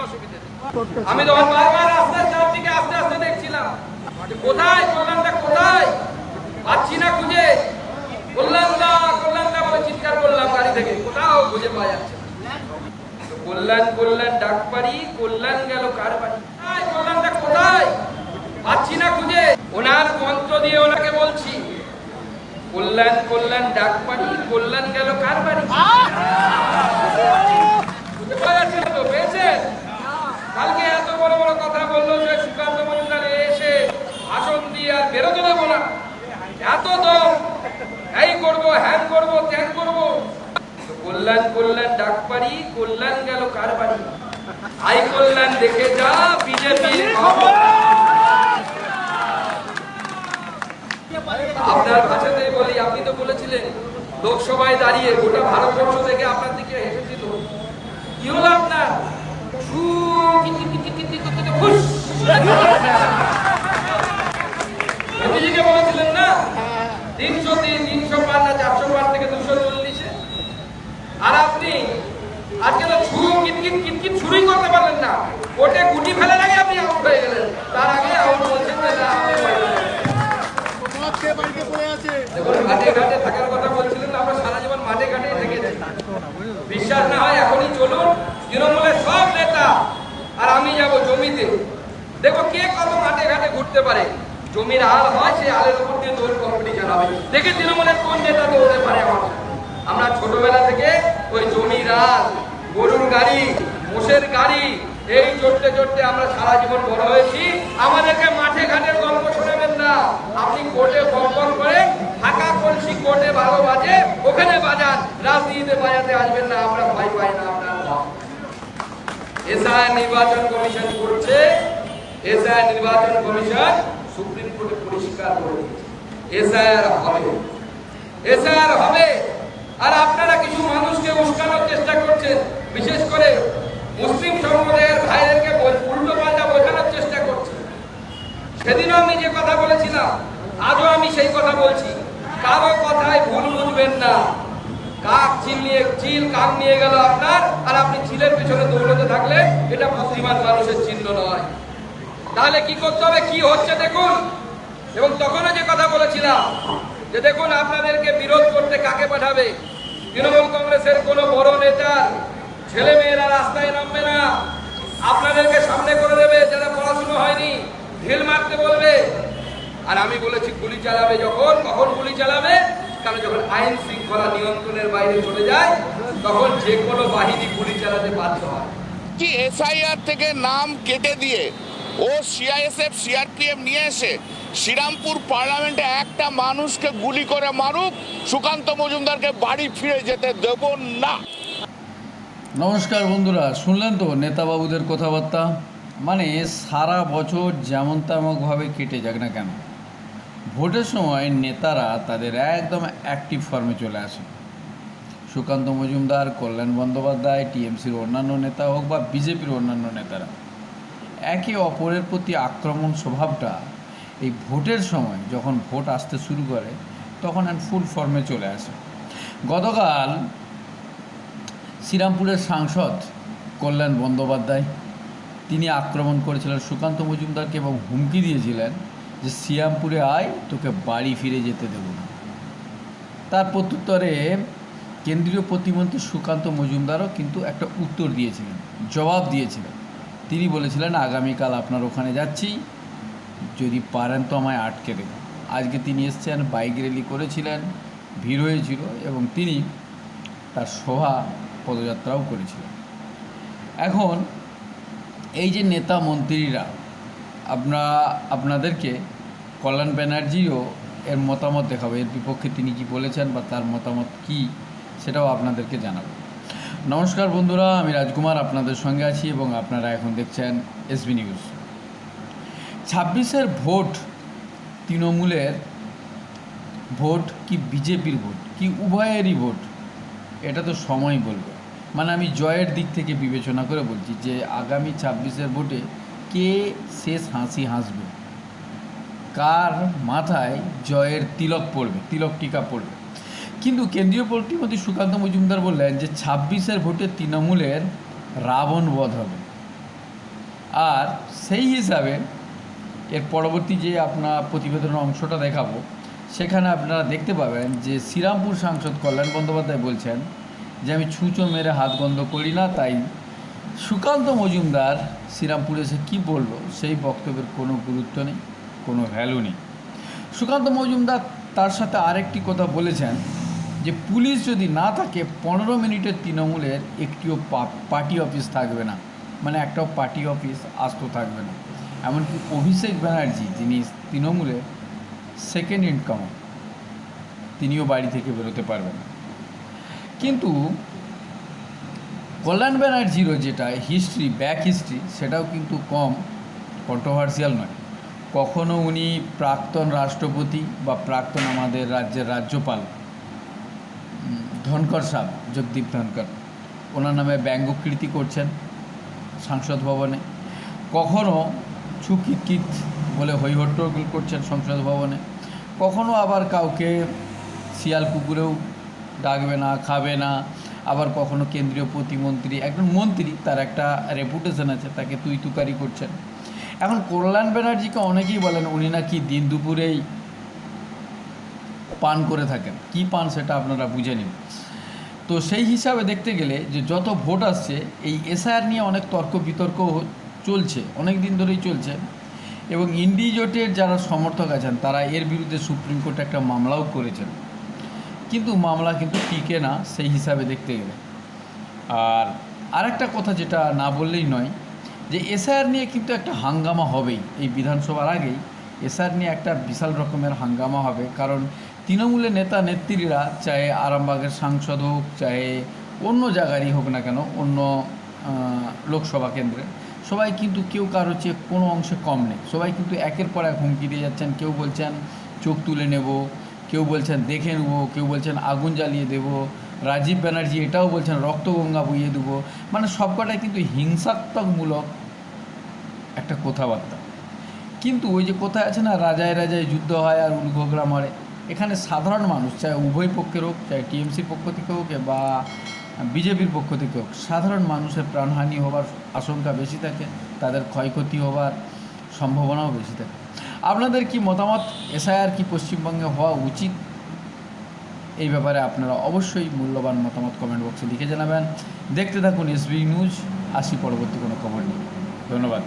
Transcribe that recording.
অসুবিধা নেই। আমি যখন বারবার রাস্তার চারদিকে আস্তে আস্তে দেখছিলাম কোথায় কল্যাণদা, কোথায় পাচ্ছি না খুঁজে, কল্যাণদা কল্যাণদা বলে চিৎকার করলাম গাড়ি থেকে, কোথাও খুঁজে পাওয়া যাচ্ছে না। কল্যাণ কল্যাণ ডাক পারি, কল্যাণ গেল কার বাড়ি, কল্যাণদা কোথায় পাচ্ছি না খুঁজে। ওনার মন্ত্র দিয়ে ওনাকে বলছি, কল্যাণ কল্যাণ ডাক পারি, কল্যাণ গেল কার বাড়ি। খুঁজে পাওয়া যাচ্ছে না তো, পেয়েছেন? কালকে এত বড় বড় কথা বললো যে সুকান্ত মজুমদার এসে ভাষণ দিয়ে আর বেরোতে দেবো না, এত দম, এই করবো হ্যাং করবো ত্যাং করবো। কল্যাণ কল্যাণ ডাক পারি, কল্যাণ গেল কার বাড়ি। আই কল্যাণ দেখে যা বিজেপির খবর। আপনার ভাষাতেই বলি, আপনি তো বলেছিলেন লোকসভায় দাঁড়িয়ে গোটা ভারতবর্ষ থেকে আপনার দিকে হেসেছিল, কি হলো আপনার? মোদীজিকে বলেছিলেন না 303, 305 না 405 থেকে 240-এ, আর আপনি আজকে তো কিটকিট শুরুই করতে পারলেন না, কোর্টে গুটি ফেলার আগে আপনি আউট হয়ে গেলেন, তার আগে আউট বলছেন না। মাঠে ঘাটে থাকার কথা বলছিলেন, আমরা সারা জীবন মাঠে ঘাটে থেকেছি। বিশ্বাস না হয় এখনই চলুন, তৃণমূলের সব নেতা আর আমি যাব জমিতে, দেখো কে কত মাঠে ঘাটে ঘুরতে পারে। জমির হাল হয়, সেই হালের উপর দিয়ে দৌড় কম্পিটিশন হবে, দেখে তৃণমূলের কোন নেতা দৌড়তে পারে। আমরা ছোটবেলা থেকে ওই জমির হাল, গরুর গাড়ি, মোষের গাড়ি, এই চড়তে চড়তে আমরা সারা জীবন বড় হয়েছি। আমাদেরকে মাঠে ঘাটের গল্প শোনাবেন না। আপনি কোর্টে বকবক করে ফাঁকা কলসি কোর্টে ভালো বাজে, ওখানে বাজান, রাজনীতিতে বাজাতে আসবেন না, আমরা ভয় পাই না। আপনার এসআইআর নির্বাচন কমিশন করছে, এসআইআর নির্বাচন কমিশন সুপ্রিম কোর্টে পরিষ্কার করে দিয়েছে এসআইআর হবে, এসআইআর হবে। আর আপনারা কিছু মানুষকে উস্কানোর চেষ্টা করছেন, বিশেষ করে মুসলিম সম্প্রদায়ের ভাইদেরকে উল্টো পাল্টা বোঝানোর চেষ্টা করছেন। সেদিনও আমি যে কথা বলেছিলাম, আজও আমি সেই কথা বলছি, কারো কথায় ভুল বুঝবেন না। কাক চিল কাক নিয়ে গেল আপনার, আর আপনি চিলের পিছনে দৌড়তে থাকলে এটা বুদ্ধিমান মানুষের চিহ্ন নয়। তাহলে কি করতে হবে, কি হচ্ছে দেখুন। এবং তখনও যে কথা বলেছিলাম যে দেখুন আপনাদেরকে বিরোধ করতে কাকে পাঠাবে, তৃণমূল কংগ্রেসের কোনো বড় নেতার ছেলে মেয়েরা রাস্তায় নামবে না, আপনাদেরকে সামনে করে দেবে, যারা পড়াশুনো হয়নি ঢিল মারতে বলবে। আর আমি বলেছি গুলি চালাবে যখন, কখন গুলি চালাবে, কারণ যখন আইন শৃঙ্খলা নিয়ন্ত্রণের বাইরে চলে যায় তখন যে কোনো বাহিনী গুলি চালাতে বাধ্য হয়। কি এসআইআর থেকে নাম কেটে দিয়ে ও সিআইএসএফ সিআরপিএফ নিয়ে এসে শ্রীরামপুর পার্লামেন্টে একটা মানুষকে গুলি করে মারুক, সুকান্ত মজুমদারকে বাড়ি ফিরে যেতে দেব না। নমস্কার বন্ধুরা, শুনলেন তো নেতাবাবুদের কথাবার্তা। মানে সারা বছর যেমন তেমনভাবে কেটে যাক না কেন, ভোটের সময় নেতারা তাদের একদম অ্যাক্টিভ ফর্মে চলে আসে। সুকান্ত মজুমদার, কল্যাণ বন্দ্যোপাধ্যায়, টিএমসির অন্যান্য নেতা হোক বা বিজেপির অন্যান্য নেতারা, একে অপরের প্রতি আক্রমণ স্বভাবটা এই ভোটের সময় যখন ভোট আসতে শুরু করে তখন ফুল ফর্মে চলে আসে। গতকাল শ্রীরামপুরের সাংসদ কল্যাণ বন্দ্যোপাধ্যায় তিনি আক্রমণ করেছিলেন সুকান্ত মজুমদারকে এবং হুমকি দিয়েছিলেন যে শ্রীরামপুরে আয়, তোকে বাড়ি ফিরে যেতে দেব না। তার প্রত্যুত্তরে কেন্দ্রীয় প্রতিমন্ত্রী সুকান্ত মজুমদারও কিন্তু একটা উত্তর দিয়েছিলেন, জবাব দিয়েছিলেন। তিনি বলেছিলেন আগামীকাল আপনার ওখানে যাচ্ছি, যদি পারেন তো আমায় আটকে দেবেন। আজকে তিনি এসছেন, বাইক র্যালি করেছিলেন, ভিড় হয়েছিল এবং তিনি তার সভা পদযাত্রাও করেছিলেন। এখন এই যে নেতা মন্ত্রীরা, আপনাদেরকে কল্যাণ ব্যানার্জিও এর মতামত দেখাবো, এর বিপক্ষে তিনি কি বলেছেন বা তার মতামত কি সেটাও আপনাদেরকে জানাবো। নমস্কার বন্ধুরা, আমি রাজকুমার আপনাদের সঙ্গে আছি এবং আপনারা এখন দেখছেন এসবি নিউজ। 26-এর ভোট তৃণমূলের ভোট কি বিজেপির ভোট কি উভয়েরই ভোট, এটা তো সময় বলবে। মানে আমি জয়ের দিক থেকে বিবেচনা করে বলছি যে আগামী 26-এর ভোটে কে শেষ হাসি হাসবে, কার মাথায় জয়ের তিলক পড়বে, তিলক টিকা পড়বে। কিন্তু কেন্দ্রীয় প্রতিমন্ত্রী সুকান্ত মজুমদার বললেন যে 26-এর ভোটে তৃণমূলের রাবণ বধ হবে। আর সেই হিসাবে এর পরবর্তী যে আপনার প্রতিবেদনের অংশটা দেখাবো, সেখানে আপনারা দেখতে পাবেন যে শ্রীরামপুর সাংসদ কল্যাণ বন্দ্যোপাধ্যায় বলছেন যে আমি ছুঁচো মেরে হাত গন্ধ করি না, তাই সুকান্ত মজুমদার শ্রীরামপুরে এসে কী বলল সেই বক্তব্যের কোনো গুরুত্ব নেই, কোনো ভ্যালু নেই। সুকান্ত মজুমদার তার সাথে আরেকটি কথা বলেছেন যে পুলিশ যদি না থাকে 15 মিনিটের তৃণমূলের একটিও পার্টি অফিস থাকবে না, মানে একটাও পার্টি অফিস আস্ত থাকবে না। এমনকি অভিষেক ব্যানার্জি, যিনি তৃণমূলের সেকেন্ড ইন কমান্ড, তিনিও বাড়ি থেকে বেরোতে পারবেন না। কিন্তু কল্যাণ ব্যানার্জিরও যেটা হিস্ট্রি, ব্যাক হিস্ট্রি, সেটাও কিন্তু কম কন্ট্রোভার্সিয়াল নয়। কখনো উনি প্রাক্তন রাষ্ট্রপতি বা প্রাক্তন আমাদের রাজ্যের রাজ্যপাল ধনকর সাহেব, জগদীপ ধনকর, ওনার নামে ব্যঙ্গকীর্তি করছেন সংসদ ভবনে। কখনো ছুকিৎকিত বলে হইহট্টগোল করছেন সংসদ ভবনে। কখনো আবার কাউকে শিয়াল কুকুরেও ডাকবে না, খাবে না। আবার কখনো কেন্দ্রীয় প্রতিমন্ত্রী, একজন মন্ত্রী, তার একটা রেপুটেশন আছে, তাকে তুই তুকারি করছেন। এখন কল্যাণ ব্যানার্জিকে অনেকেই বলেন উনি নাকি দিন দুপুরেই পান করে থাকেন। কি পান সেটা আপনারা বুঝে নিন। তো সেই হিসাবে দেখতে গেলে যে যত ভোট আসছে, এই এসআইআর নিয়ে অনেক তর্ক বিতর্ক চলছে, অনেক দিন ধরেই চলছে। এবং ইন্ডি জোটের যারা সমর্থক আছেন তারা এর বিরুদ্ধে সুপ্রিম কোর্টে একটা মামলাও করেছেন, কিন্তু মামলা কিন্তু টিকে না সেই হিসাবে দেখতে গেলে। আর আরেকটা কথা যেটা না বললেই নয়, যে এসআইআর নিয়ে কিন্তু একটা হাঙ্গামা হবেই। এই বিধানসভার আগেই এসআইআর নিয়ে একটা বিশাল রকমের হাঙ্গামা হবে, কারণ তৃণমূলের নেতা নেত্রীরা, চাহে আরামবাগের সাংসদ হোক, চাহে অন্য জায়গারই হোক না কেন, অন্য লোকসভা কেন্দ্রে, সবাই কিন্তু কেউ কারো চেয়ে কোনো অংশে কম নেই। সবাই কিন্তু একের পর এক হুমকি দিয়ে যাচ্ছেন। কেউ বলছেন চোখ তুলে নেব, কেউ বলছেন দেখে নেব, কেউ বলছেন আগুন জ্বালিয়ে দেব, রাজীব ব্যানার্জি এটাও বলছেন রক্তগঙ্গা বইয়ে দেবো। মানে সবকটাই কিন্তু হিংসাত্মকমূলক একটা কথাবার্তা। কিন্তু ওই যে কোথায় আছে না, রাজায় রাজায় যুদ্ধ হয় আর উলঘোগরা মারে। এখানে সাধারণ মানুষ, চাহে উভয় পক্ষের হোক, চাহে টিএমসির পক্ষ থেকে হোক বা বিজেপির পক্ষ থেকে হোক, সাধারণ মানুষের প্রাণহানি হবার আশঙ্কা বেশি থাকে, তাদের ক্ষয়ক্ষতি হবার সম্ভাবনাও বেশি থাকে। আপনাদের কি মতামত? এসআইআর কি পশ্চিমবঙ্গে হওয়া উচিত? এই ব্যাপারে আপনারা অবশ্যই মূল্যবান মতামত কমেন্ট বক্সে লিখে জানাবেন। দেখতে থাকুন এসবি নিউজ। আসি পরবর্তী কোনো খবর নিয়ে। ধন্যবাদ।